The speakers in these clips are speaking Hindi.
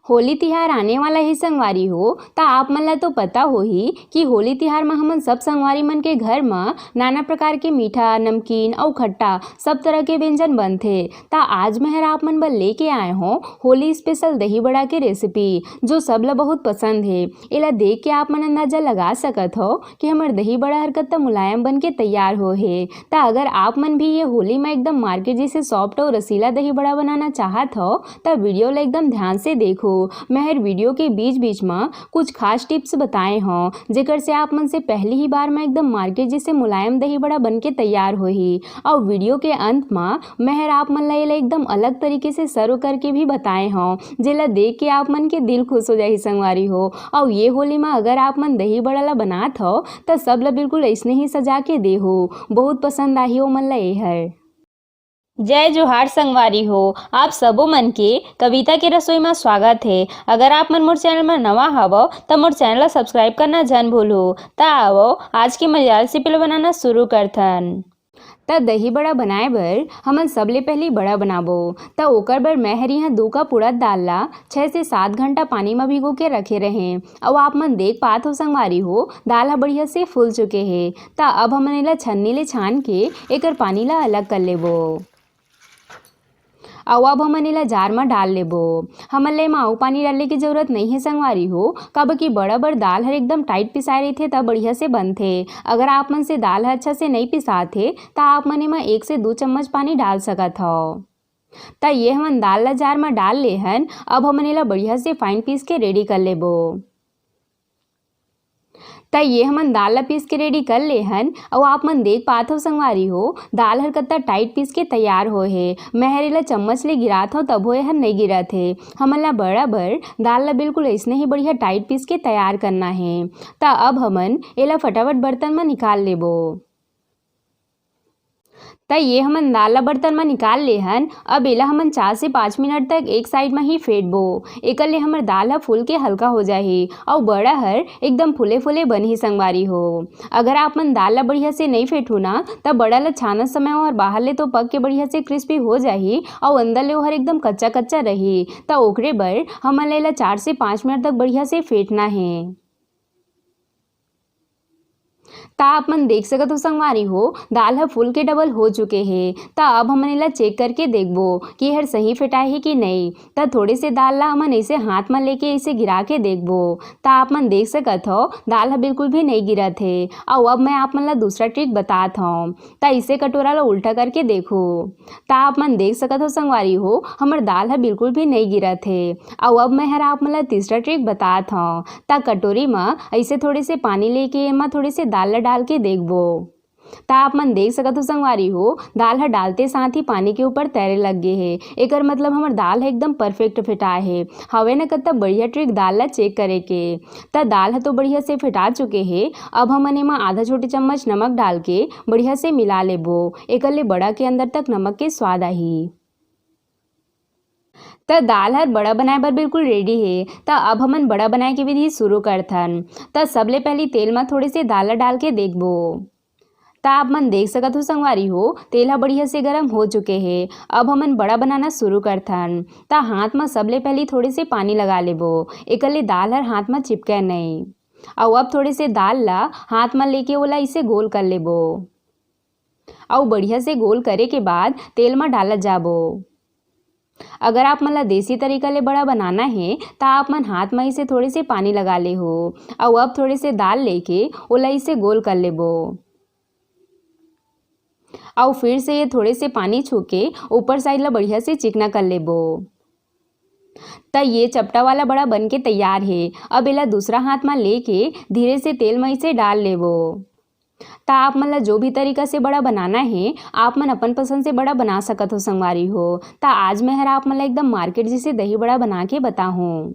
होली तिहार आने वाला ही संगवारी हो ता आप मन ला तो पता हो ही कि होली तिहार में हमन सब संगवारी मन के घर में नाना प्रकार के मीठा नमकीन और खट्टा सब तरह के व्यंजन बनथे। ता आज मैं आप मन बर लेके आए हो होली स्पेशल दही बड़ा के रेसिपी जो सब ला बहुत पसंद है। एला देख के आप मन अंदाजा लगा सकत हो कि हमर दही बड़ा हर कत्ता मुलायम बन के तैयार हो है। ता अगर आप मन भी ये होली में एकदम मार्केट जैसे सॉफ्ट और रसीला दही बड़ा बनाना चाहत हो तब वीडियो ला एकदम ध्यान से देखो। मैं हर वीडियो के बीच बीच में कुछ खास टिप्स बताए हों जेकर से आप मन से पहली ही बार में एकदम मार्केट जैसे मुलायम दही बड़ा बन के तैयार हो ही। और वीडियो के अंत में मैं हर आप मन ला एकदम अलग तरीके से सर्व करके भी बताए हों जेला देख के आप मन के दिल खुश हो जाही संगवारी हो। और ये होली में अगर आप मन दही बड़ा ला बनात हो तो सब ला बिल्कुल ऐसने ही सजा के दे हो, बहुत पसंद आही हो मन ला ये है। जय जोहार संगवारी हो, आप सबो मन के कविता के रसोई में स्वागत है। अगर आप मन मोर चैनल में नवा हवो तो मोर चैनल ला सब्सक्राइब करना जन भूलो। ता आवो आज के मजेदार रेसिपी बनाना शुरू करथन। त दही बड़ा बनाए बर हमन सबले पहले बड़ा बनाबो त ओकर बर मैं हर यहाँ 2 कप उड़द दाल ला 6 से 7 घंटा पानी में भिगो के रखे रहे। अब आप मन देख पात हो संगवारी हो दाल हा बढ़िया से फूल चुके है। त अब हमन एला छन्नी ले छान के एकर पानी ला अलग कर लेबो। और अब हमन एला जार में डाल लेबो। हमन ले अउ पानी डालने की जरूरत नहीं है संगवारी हो, काबर की बड़ा बड़ दाल हर एकदम टाइट पिसाए रही थे तब बढ़िया से बनथे। अगर आप मन से दाल ह अच्छा से नहीं पिसाथे तो आप मन एमा 1 से 2 चम्मच पानी डाल सकत हो। त ये हमन दाल ला जार में डाल ले हन। अब हमन एला बढ़िया से फाइन पीस के रेडी कर लेबो। त ये हमन दाल ला पीस के रेडी कर ले हन। और आप मन देख पात हो संगवारी हो दाल हर कत्ता टाइट पीस के तैयार हो है। मैं हर एला चम्मच ले गिरात हो तब हर नहीं गिरत है। हमन ला बराबर दाल ला बिल्कुल ऐसने ही बढ़िया टाइट पीस के तैयार करना है। त अब हमन एला फटाफट बर्तन में निकाल लेबो। त ये हमन दाल ला बर्तन में निकाल ले हन। अब एला हमन 4 से 5 मिनट तक एक साइड में ही फेंटबो। एकर ले हमर दाल हा फूल के हल्का हो जाही और बड़ा हर एकदम फूले फूले बनही संगवारी हो। अगर आप मन दाल ला बढ़िया से नहीं फेंटू ना तब बड़ा ला छानत समय और बाहर ले तो पक के बढ़िया से क्रिस्पी हो जाही और अंदर ले ओहर एकदम कच्चा कच्चा रही। त ओकरे बर हमन ला एला 4 से 5 मिनट तक बढ़िया से फेंटना है। ता आप मन देख सकत हो संगवारी हो दाल हा फूल के डबल हो चुके हैं। ता अब हमन एला चेक करके देखबो कि हर सही फेटाए है कि नहीं। ता थोड़े से दाल ला हमन ऐसे हाथ में लेके ऐसे गिरा के देखबो। ता आप मन देख सकत हो दाल हा बिल्कुल भी नहीं गिरत है। और अब मैं आप मन ला दूसरा ट्रिक बतात हूँ। ता इसे कटोरा ला उल्टा करके देखो। ता आप मन देख सकत हो संगवारी हो हमर दाल हा बिल्कुल भी नहीं गिरत है। और अब मैं हर आप मन ला तीसरा ट्रिक बतात हूँ। ता कटोरी में ऐसे थोड़े से पानी लेके एमा थोड़े से दाल ला डाल के देखबो। ता आप मन देख सकत हो संगवारी हो दाल हा डालते साथ ही पानी के ऊपर तैरे लग गए है। एकर मतलब हमर दाल है एकदम परफेक्ट फेटाए है। हवे न कत्ता बढ़िया ट्रिक दाल ला चेक करे के। ता दाल हा तो बढ़िया से फेटा चुके है। अब हमन एमा आधा छोटे चम्मच नमक डाल के बढ़िया से मिला लेबो। एकर ले बड़ा के अंदर तक नमक के स्वाद आही। त दाल हर बड़ा बनाए बर बिल्कुल रेडी है। त अब हमन बड़ा बनाए के विधि शुरू करथन। त सबले पहले तेल में थोड़े से दाल ला डाल के देखबो। त आप मन देख सकत हो संगवारी हो तेल हा बढ़िया से गरम हो चुके हैं। अब हमन बड़ा बनाना शुरू करथन। त हाथ में सबले पहले थोड़े से पानी लगा लेबो। एकर ले दाल हर हाथ में चिपके नहीं। और अब थोड़े से दाल ला हाथ में लेके ओला इसे गोल कर लेबो। और बढ़िया से गोल करे के बाद तेल में डालत जाबो। अगर आप मन ला देसी तरीका ले बड़ा बनाना है तो आप मन हाथ में इसे थोड़े से पानी लगा ले हो। और अब थोड़े से दाल लेके ओला इसे गोल कर लेबो। और फिर से ये थोड़े से पानी छू के ऊपर साइड ला बढ़िया से चिकना कर लेबो। त ये चपटा वाला बड़ा बन के तैयार है। अब एला दूसरा हाथ में लेके धीरे से तेल में इसे डाल लेबो। ता आप मन ला जो भी तरीका से बड़ा बनाना है आप मन अपन पसंद से बड़ा बना सकत हो संगवारी हो। ता आज मैं हर आप मन ला एकदम मार्केट जैसे दही बड़ा बना के बताहूँ।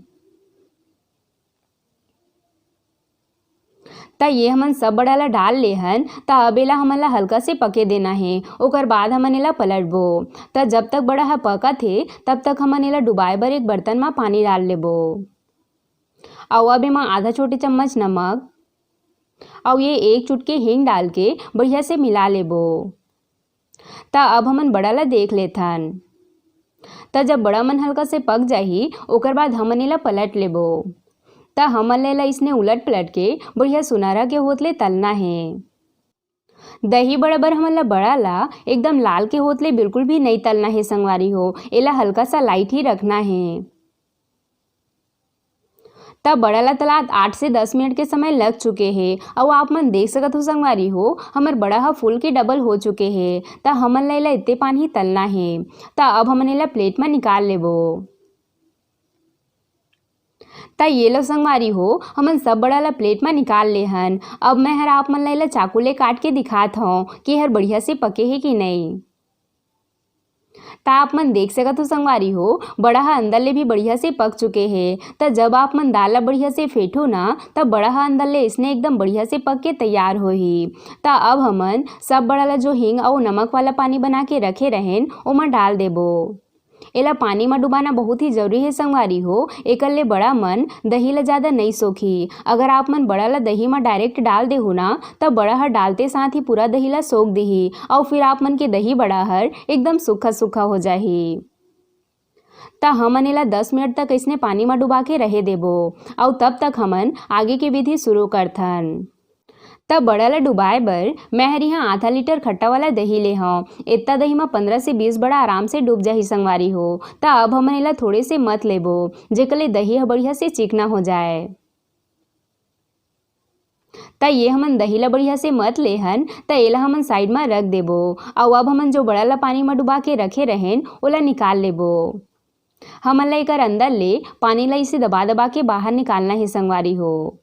ता ये हमन सब बड़ा ला डाल ले हन। ता अब एला हमन ला हल्का से पके देना है। ओकर बाद हमन एला पलटबो। ता जब तक बड़ा हा पकत है तब तक हमन एला डुबाए बर एक बर्तन में पानी डाल लेबो। और अब एमा आधा छोटे चम्मच नमक और ये 1 चुटकी हींग डाल के बढ़िया से मिला लेबो। ता अब हमन बड़ा ला देख लेथन। त जब बड़ा मन हल्का से पक जाही ओकर बाद हमन एला पलट लेबो। त हमन लेला इसने उलट पलट के बढ़िया सुनहरा के होतले तलना है। दही बड़ा बर हमन ला बड़ा ला एकदम लाल के होतले बिल्कुल भी नहीं तलना है संगवारी हो, एला हल्का सा लाइट ही रखना है। तब बड़ा ला तलात 8 से 10 मिनट के समय लग चुके हैं और आप मन देख सकत हो संगवारी हो हमर बड़ा हा फूल के डबल हो चुके हैं। त हमन ला इतने पानी ही तलना है। त अब हमन एला प्लेट में निकाल लेबो। त ये लो संगवारी हो हमन सब बड़ा ला प्लेट में निकाल ले हन। अब मैं हर आप मन ला चाकू ले काट के दिखात हूँ कि हर बढ़िया से पके है कि नहीं। त आप मन देख सकत हो संगवारी हो बड़ा हा अंदर ले भी बढ़िया से पक चुके हैं। त जब आप मन दाल ला बढ़िया से फेंटो ना तब बड़ा हा अंदर ले इसने एकदम बढ़िया से पक के तैयार होही। त अब हमन सब बड़ा ला जो हींग और नमक वाला पानी बना के रखे रहेन ओमा डाल देबो। एला पानी में डुबाना बहुत ही जरूरी है संगवारी हो, एकर ले बड़ा मन दही ला ज़्यादा नहीं सोखी। अगर आप मन बड़ा ला दही में डायरेक्ट डाल देहु ना तब बड़ा हर डालते साथ ही पूरा दही ला सोख देही और फिर आप मन के दही बड़ा हर एकदम सूखा सूखा हो जाही। त हमन एला 10 मिनट तक इसने पानी में डुबा के रहे देबो और तब तक हमन आगे के विधि शुरू करथन। तब बड़ा ला डुबाए बर मैं हर यहाँ आधा लीटर खट्टा वाला दही ले हूँ। इतना दही में 15 से 20 बड़ा आराम से डूब जाही संगवारी हो। त अब हमन एला थोड़े से मत लेबो जेकर ले दही ह बढ़िया से चिकना हो जाए। त ये हमन दही ला बढ़िया से मत ले हन त एला हमन साइड में रख देबो और अब हमन जो बड़ा ला पानी में डुबा के रखे रहेन ओला निकाल लेबो। हमन ला एकर अंदर ले पानी ला इसे दबा दबा के बाहर निकालना है संगवारी हो।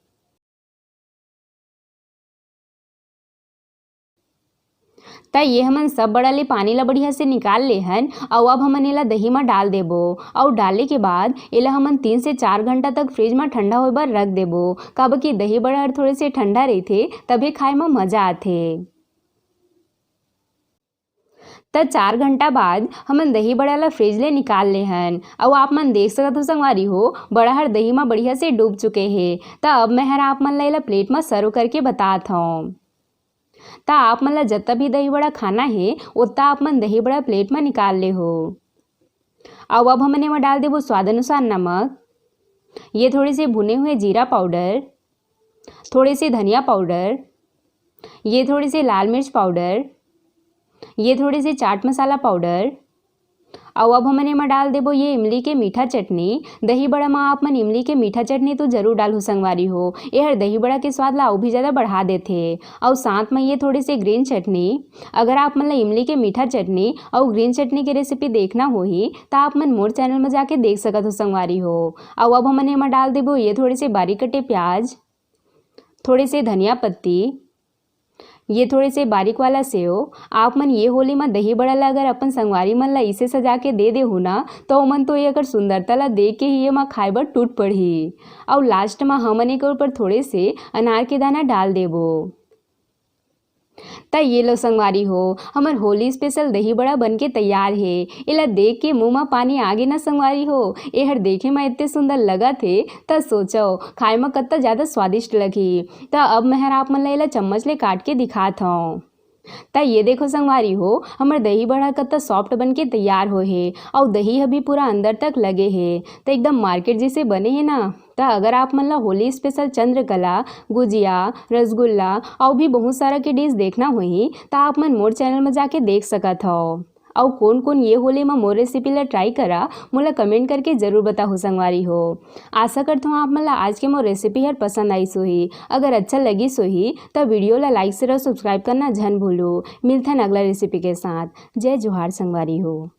त ये हमन सब बड़ा ले पानी ला बढ़िया से निकाल ले हन और अब हमन एला दही में डाल देबो और डाले के बाद एला हमन 3 से 4 घंटा तक फ्रिज में ठंडा होए बर रख देबो। काबर कि दही बड़ा हर थोड़े से ठंडा रहिथे तभे खाए में मजा आथे। त 4 घंटा बाद हमन दही बड़ा ला फ्रिज ले निकाल ले हन और आप मन देख सकत हो संगवारी हो बड़ा हर दही में बढ़िया से डूब चुके हैं। त अब मैं हर आप मन ला एला प्लेट में सर्व करके बतात हूँ। त आप मन ला जितना भी दही बड़ा खाना है उतना आप मन दही बड़ा प्लेट में निकाल ले हो। और अब हमन एमा डाल देबो स्वाद अनुसार नमक, ये थोड़े से भुने हुए जीरा पाउडर, थोड़े से धनिया पाउडर, ये थोड़े से लाल मिर्च पाउडर, ये थोड़े से चाट मसाला पाउडर और अब हमन एमा डाल देबो ये इमली के मीठा चटनी। दही बड़ा में आप मन इमली के मीठा चटनी तो जरूर डालू संगवारी हो, ये हर दही बड़ा के स्वाद ला और भी ज़्यादा बढ़ा देथे। और साथ में ये थोड़े से ग्रीन चटनी। अगर आप मन ला इमली के मीठा चटनी और ग्रीन चटनी की रेसिपी देखना होही तो आप मन मोर चैनल में जाके देख सकत हो संगवारी हो। और अब हमन एमा डाल देबो ये थोड़े से बारीक कटे प्याज, थोड़े से धनिया पत्ती, ये थोड़े से बारीक वाला सेव। आप मन ये होली में दही बड़ा ला अगर अपन संगवारी मन ला इसे सजा के दे देहु ना तो ओमन तो ये अगर सुंदरता ला देख के ही एमा खाए बर टूट पड़ही। और लास्ट में हमन एकर ऊपर थोड़े से अनार के दाना डाल देबो। त ये लो संगवारी हो हमर होली स्पेशल दही बड़ा बन के तैयार है। एला देख के मुँह में पानी आगे ना संगवारी हो, ए हर देखे में इतने सुंदर लगा थे त सोचो खाए में कत्ता ज़्यादा स्वादिष्ट लगी। त अब मैं हर आप मन ला एला चम्मच ले काट के दिखात हूँ। त ये देखो संगवारी हो हमर दही बड़ा कत्ता सॉफ्ट बन के तैयार हो है और दही अभी पूरा अंदर तक लगे है त एकदम मार्केट जैसे बने है ना। त अगर आप मन ला होली स्पेशल चंद्रकला, गुजिया, रसगुल्ला और भी बहुत सारा के डिश देखना होही त आप मन मोर चैनल में जाके देख सकत हो। और कौन कौन ये होली में मोर रेसिपी ला ट्राई करा मोला कमेंट करके जरूर बताओ संगवारी हो। आशा करता हूँ आप मन ला आज के मोर रेसिपी हर पसंद आई सोही। अगर अच्छा लगी सोही तो वीडियो ला लाइक शेयर और सब्सक्राइब करना झन भूलो। मिलथन अगला रेसिपी के साथ। जय जोहार संगवारी हो।